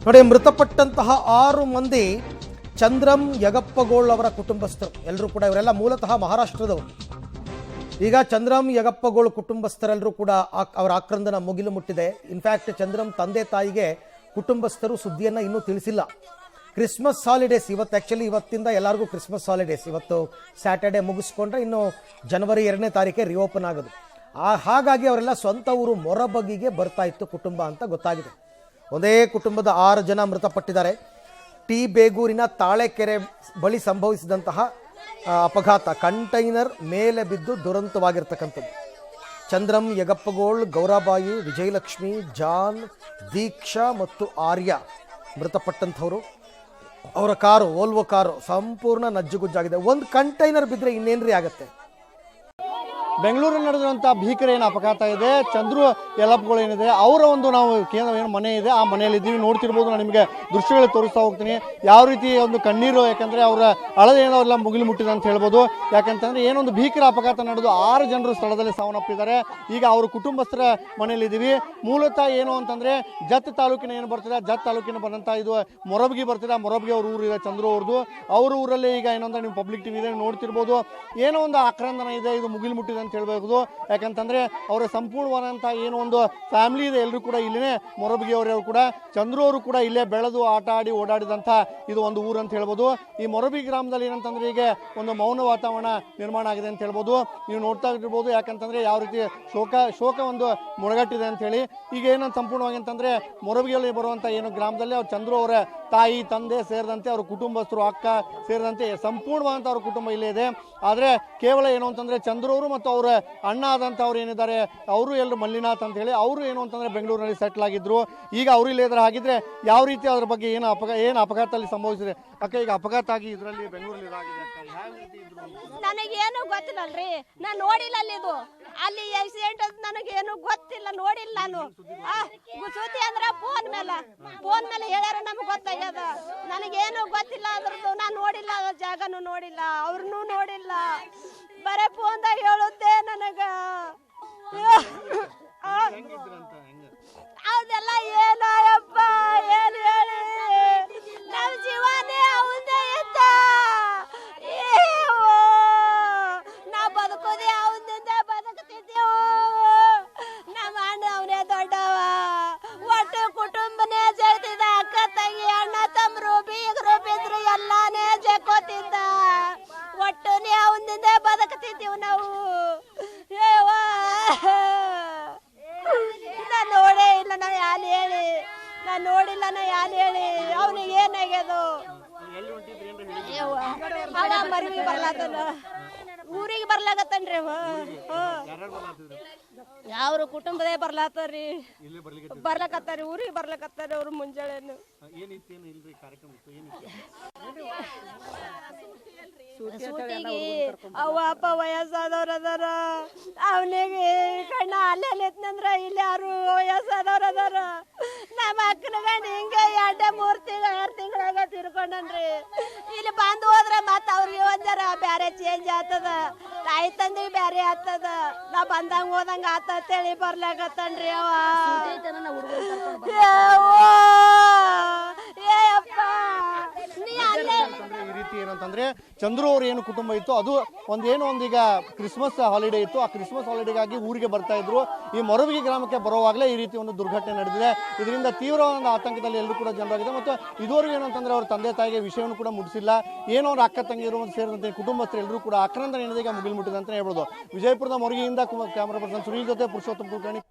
ನೋಡಿ, ಮೃತಪಟ್ಟಂತಹ 6 ಮಂದಿ ಚಂದ್ರಂ ಯಗಪ್ಪಗೋಳ್ ಅವರ ಕುಟುಂಬಸ್ಥರು. ಎಲ್ಲರೂ ಕೂಡ ಇವರೆಲ್ಲ ಮೂಲತಃ ಮಹಾರಾಷ್ಟ್ರದವರು. ಈಗ ಚಂದ್ರಂ ಯಗಪ್ಪಗೋಳ್ ಕುಟುಂಬಸ್ಥರೆಲ್ಲರೂ ಕೂಡ ಅವರ ಆಕ್ರಂದನ ಮುಗಿಲು ಮುಟ್ಟಿದೆ. ಇನ್ಫ್ಯಾಕ್ಟ್ ಚಂದ್ರಂ ತಂದೆ ತಾಯಿಗೆ ಕುಟುಂಬಸ್ಥರು ಸುದ್ದಿಯನ್ನು ಇನ್ನೂ ತಿಳಿಸಿಲ್ಲ. ಕ್ರಿಸ್ಮಸ್ ಹಾಲಿಡೇಸ್ ಇವತ್ತಿಂದ ಎಲ್ಲರಿಗೂ ಕ್ರಿಸ್ಮಸ್ ಹಾಲಿಡೇಸ್. ಇವತ್ತು ಸ್ಯಾಟರ್ಡೆ ಮುಗಿಸ್ಕೊಂಡ್ರೆ ಇನ್ನು ಜನವರಿ 2ನೇ ತಾರೀಕೆ ರಿಓಪನ್ ಆಗೋದು. ಹಾಗಾಗಿ ಅವರೆಲ್ಲ ಸ್ವಂತ ಊರು ಮೊರಬಗಿಗೆ ಬರ್ತಾ ಇತ್ತು ಕುಟುಂಬ ಅಂತ ಗೊತ್ತಾಗಿದೆ. ಒಂದೇ ಕುಟುಂಬದ 6 ಜನ ಮೃತಪಟ್ಟಿದ್ದಾರೆ. ಟಿ ಬೇಗೂರಿನ ತಾಳೆಕೆರೆ ಬಳಿ ಸಂಭವಿಸಿದಂತಹ ಅಪಘಾತ, ಕಂಟೈನರ್ ಮೇಲೆ ಬಿದ್ದು ದುರಂತವಾಗಿರ್ತಕ್ಕಂಥದ್ದು. ಚಂದ್ರಂ ಯಗಪ್ಪಗೋಳ್, ಗೌರಾಬಾಯಿ, ವಿಜಯಲಕ್ಷ್ಮಿ, ಜಾನ್, ದೀಕ್ಷಾ ಮತ್ತು ಆರ್ಯ ಮೃತಪಟ್ಟಂಥವರು. ಅವರ ಕಾರು, ವೋಲ್ವೋ ಕಾರು ಸಂಪೂರ್ಣ ನಜ್ಜುಗುಜ್ಜಾಗಿದೆ. ಒಂದು ಕಂಟೈನರ್ ಬಿದ್ದರೆ ಇನ್ನೇನ್ರಿ ಆಗುತ್ತೆ. ಬೆಂಗಳೂರಲ್ಲಿ ನಡೆದಿರುವಂಥ ಭೀಕರ ಏನು ಅಪಘಾತ ಇದೆ, ಚಂದ್ರು ಯಲ್ಲಪ್ಪಗಳು ಏನಿದೆ ಅವರ ಒಂದು ನಾವು ಕೇಂದ್ರ ಏನು ಮನೆ ಇದೆ ಆ ಮನೆಯಲ್ಲಿ ಇದ್ದೀವಿ. ನೋಡ್ತಿರ್ಬೋದು, ನಾನು ನಿಮಗೆ ದೃಶ್ಯಗಳು ತೋರಿಸ್ತಾ ಹೋಗ್ತೀನಿ ಯಾವ ರೀತಿ ಒಂದು ಕಣ್ಣೀರು. ಯಾಕಂದರೆ ಅವರ ಅಳದೇನೋ ಎಲ್ಲ ಮುಗಿಲು ಮುಟ್ಟಿದೆ ಅಂತ ಹೇಳ್ಬೋದು. ಯಾಕಂತಂದರೆ ಏನೊಂದು ಭೀಕರ ಅಪಘಾತ ನಡೆದು 6 ಜನರು ಸ್ಥಳದಲ್ಲಿ ಸಾವನ್ನಪ್ಪಿದ್ದಾರೆ. ಈಗ ಅವರು ಕುಟುಂಬಸ್ಥರ ಮನೆಯಲ್ಲಿ ಇದ್ದೀವಿ. ಮೂಲತಃ ಏನು ಅಂತಂದರೆ ಜತ್ ತಾಲೂಕಿನ ಏನು ಬರ್ತಿದೆ, ಜತ್ ತಾಲೂಕಿನ ಬಂದಂಥ ಇದು ಮೊರಬಗಿ ಬರ್ತಿದೆ. ಮೊರಬಗಿ ಅವ್ರ ಊರು ಇದೆ ಚಂದ್ರು ಅವ್ರದ್ದು. ಅವ್ರ ಊರಲ್ಲಿ ಈಗ ಏನಂದ್ರೆ ನೀವು ಪಬ್ಲಿಕ್ ಟಿವಿ ಇದೆ ನೋಡ್ತಿರ್ಬೋದು, ಏನೋ ಒಂದು ಆಕ್ರಂದನ ಇದೆ, ಇದು ಮುಗಿಲು ಮುಟ್ಟಿದೆ ಅಂತ ಹೇಳ್ಬೋದು. ಯಾಕಂತಂದ್ರೆ ಅವರ ಸಂಪೂರ್ಣವಾದಂಥ ಏನು ಒಂದು ಫ್ಯಾಮಿಲಿ ಇದೆ, ಎಲ್ಲರೂ ಕೂಡ ಇಲ್ಲಿನೇ ಮೊರಬಗಿ ಅವರು ಕೂಡ, ಚಂದ್ರು ಅವರು ಕೂಡ ಇಲ್ಲೇ ಬೆಳೆದು ಆಟ ಆಡಿ ಓಡಾಡಿದಂಥ ಇದು ಒಂದು ಊರು ಅಂತ ಹೇಳ್ಬೋದು. ಈ ಮೊರಬಗಿ ಗ್ರಾಮದಲ್ಲಿ ಏನಂತಂದ್ರೆ ಈಗ ಒಂದು ಮೌನ ವಾತಾವರಣ ನಿರ್ಮಾಣ ಆಗಿದೆ ಅಂತ ಹೇಳ್ಬೋದು. ನೀವು ನೋಡ್ತಾ ಇರ್ಬೋದು. ಯಾಕಂತಂದ್ರೆ ಯಾವ ರೀತಿ ಶೋಕ ಒಂದು ಮುಳುಗಟ್ಟಿದೆ ಅಂತ ಹೇಳಿ. ಈಗ ಏನಂತ ಸಂಪೂರ್ಣವಾಗಿ ಅಂತಂದ್ರೆ ಮೊರಬಗಿಯಲ್ಲಿ ಬರುವಂಥ ಏನು ಗ್ರಾಮದಲ್ಲಿ ಅವ್ರು ಚಂದ್ರು ಅವರ ತಾಯಿ ತಂದೆ ಸೇರಿದಂತೆ ಅವ್ರ ಕುಟುಂಬಸ್ಥರು, ಅಕ್ಕ ಸೇರಿದಂತೆ ಸಂಪೂರ್ಣವಾದಂಥ ಅವ್ರ ಕುಟುಂಬ ಇಲ್ಲೇ ಇದೆ. ಆದರೆ ಕೇವಲ ಏನು ಅಂತಂದರೆ ಚಂದ್ರು ಅವರು ಮತ್ತು ಅವರ ಅಣ್ಣ ಆದಂಥ ಅವ್ರು ಏನಿದ್ದಾರೆ ಅವರು ಎಲ್ಲರೂ ಮಲ್ಲಿನಾಥ್ ಅಂತ ಹೇಳಿ ಅವರು ಏನು ಅಂತಂದರೆ ಬೆಂಗಳೂರಿನಲ್ಲಿ ಸೆಟ್ಲ್ ಆಗಿದ್ರು. ಈಗ ಅವರು ಇಲ್ಲೇ ಇದ್ರೆ ಹಾಗಿದ್ರೆ ಯಾವ ರೀತಿ ಅದ್ರ ಬಗ್ಗೆ ಏನು ಅಪಘಾತದಲ್ಲಿ ಸಂಭವಿಸಿದೆ ಅಕ್ಕ? ಈಗ ಅಪಘಾತ ಆಗಿ ಇದರಲ್ಲಿ ಬೆಂಗಳೂರಲ್ಲಿ ಇದಾಗಿದೆ. ನನಗೇನು ಗೊತ್ತಿಲ್ಲಲ್ರಿ, ನಾನು ನೋಡಿಲ್ಲ ಇದು ಅಲ್ಲಿ ಆಕ್ಸಿಡೆಂಟ್ ಅಂತ ನನಗೇನು ಗೊತ್ತಿಲ್ಲ, ನೋಡಿಲ್ಲ ನಾನು. ಸುದ್ದಿ ಅಂದ್ರೆ ಫೋನ್ ಮೇಲೆ ಹೇಳ್ಯಾರ, ನಮ್ಗೆ ಗೊತ್ತಾಗ್ಯದ. ನನಗೇನು ಗೊತ್ತಿಲ್ಲ ಅದ್ರದ್ದು, ನಾನು ನೋಡಿಲ್ಲ, ಜಾಗನೂ ನೋಡಿಲ್ಲ, ಅವ್ರನ್ನೂ ನೋಡಿಲ್ಲ. ಬರೇ ಫೋನ್ದಾಗ ಹೇಳುತ್ತೆ ನನಗ. ಅದೆಲ್ಲ ಏನಪ್ಪ ಏನು ಹೇಳಿ, ನಮ್ಮ ಜೀವನೇ ಅವನೇ ಇದ್ದ. ನಾವು ಬದುಕೋದೇ ಅವನಿಂದ ಬದುಕುತ್ತಿದ್ದೆವು. ನಮ್ಮ ಅಣ್ಣ ಅವನೇ ದೊಡ್ಡವ. ಒಟ್ಟು ಕುಟುಂಬನೇ ಜಗ್ತಿದ್ದ, ಅಕ್ಕ ತಂಗಿ ಅಣ್ಣ ತಮ್ಮರು ಬೀಗರು ಬಿದ್ರು ಎಲ್ಲಾನೇ ಜಗ್ಕೋತಿದ್ದ. ಒಟ್ಟುನೇ ಅವನಿಂದ ಬದುಕುತ್ತಿದ್ದೀವಿ ನಾವು. ನಾನು ನೋಡೇ ಇಲ್ಲ, ನಾ ಯಾರು ಹೇಳಿ, ನಾನು ನೋಡಿಲ್ಲ, ನಾ ಯಾರು ಹೇಳಿ. ಅವನಿಗೆ ಏನಾಗ್ಯದು? ಮರಿವಿಗೆ ಬರ್ಲಾತನ, ಊರಿಗೆ ಬರ್ಲಾಗತ್ತನ್ರಿ. ಅವ್ರ ಕುಟುಂಬದೇ ಬರ್ಲಾತಾರ್ರಿ, ಬರ್ಲಕತ್ತಾರಿ, ಊರಿಗೆ ಬರ್ಲಕತ್ತಾರಿ. ಅವ್ರು ಮುಂಜಾನೆ ಸೂಟಿಗೆ ಅವ ಅಪ್ಪ ವಯಸ್ಸಾದವ್ರ ಅದಾರ. ಅವನಿಗೆ ಕಣ್ಣ ಅಲ್ಲೇ ಇತ್ತಂದ್ರ ಇಲ್ಲಿ ಯಾರು ವಯಸ್ಸಾದವ್ರ ಅದಾರ. ನಮ್ಮ ಅಕ್ಕನ ಗಂಡ ಹಿಂಗೆ 2-3 ತಿಂಗಳಾಗ ತಿರ್ಕೊಂಡನ್ರಿ. ಇಲ್ಲಿ ಬಂದು ಹೋದ್ರ ಮತ್ತ ಅವ್ರಿಗೆ ಒಂದರ ಬ್ಯಾರೆ ಚೇಂಜ್ ಆಗ್ತದ, ತಾಯಿ ತಂದೆ ಬ್ಯಾರೆ ಆಗ್ತದ. ನಾ ಬಂದಂಗ ಹೋದಂಗ ಆತೇಳಿ ಬರ್ಲಾಗತ್ತನ್ರಿ ಅವ. ಈ ರೀತಿ ಏನಂತಂದ್ರೆ ಚಂದ್ರು ಅವ್ರ ಏನು ಕುಟುಂಬ ಇತ್ತು ಅದು ಒಂದೀಗ ಕ್ರಿಸ್ಮಸ್ ಹಾಲಿಡೇ ಇತ್ತು. ಆ ಕ್ರಿಸ್ಮಸ್ ಹಾಲಿಡೇಗಾಗಿ ಊರಿಗೆ ಬರ್ತಾ ಇದ್ರು. ಈ ಮೊರಬಗಿ ಗ್ರಾಮಕ್ಕೆ ಬರುವಾಗಲೇ ಈ ರೀತಿ ಒಂದು ದುರ್ಘಟನೆ ನಡೆದಿದೆ. ಇದರಿಂದ ತೀವ್ರವಾದ ಆತಂಕದಲ್ಲಿ ಎಲ್ಲರೂ ಕೂಡ ಜನರಾಗಿದೆ. ಮತ್ತು ಇದುವರೆಗೂ ಏನಂತಂದ್ರೆ ಅವ್ರ ತಂದೆ ತಾಯಿಗೆ ವಿಷಯವನ್ನು ಕೂಡ ಮುಟ್ಟಿಸಿಲ್ಲ. ಏನೋ ಅವ್ರ ಅಕ್ಕ ತಂಗಿರು ಸೇರಿದಂತೆ ಕುಟುಂಬಸ್ಥರು ಎಲ್ಲರೂ ಕೂಡ ಆಕ್ರಂದನ ಮುಗಿಲು ಮುಟ್ಟಿದೆ ಅಂತ ಹೇಳ್ಬೋದು. ವಿಜಯಪುರದ ಮೊರಗಿಯಿಂದ ಕ್ಯಾಮರಾ ಪರ್ಸನ್ ಸುನೀಲ್ ಜೊತೆ ಪುರುಷೋತ್ತಮ ಕುಲಕರ್ಣಿ.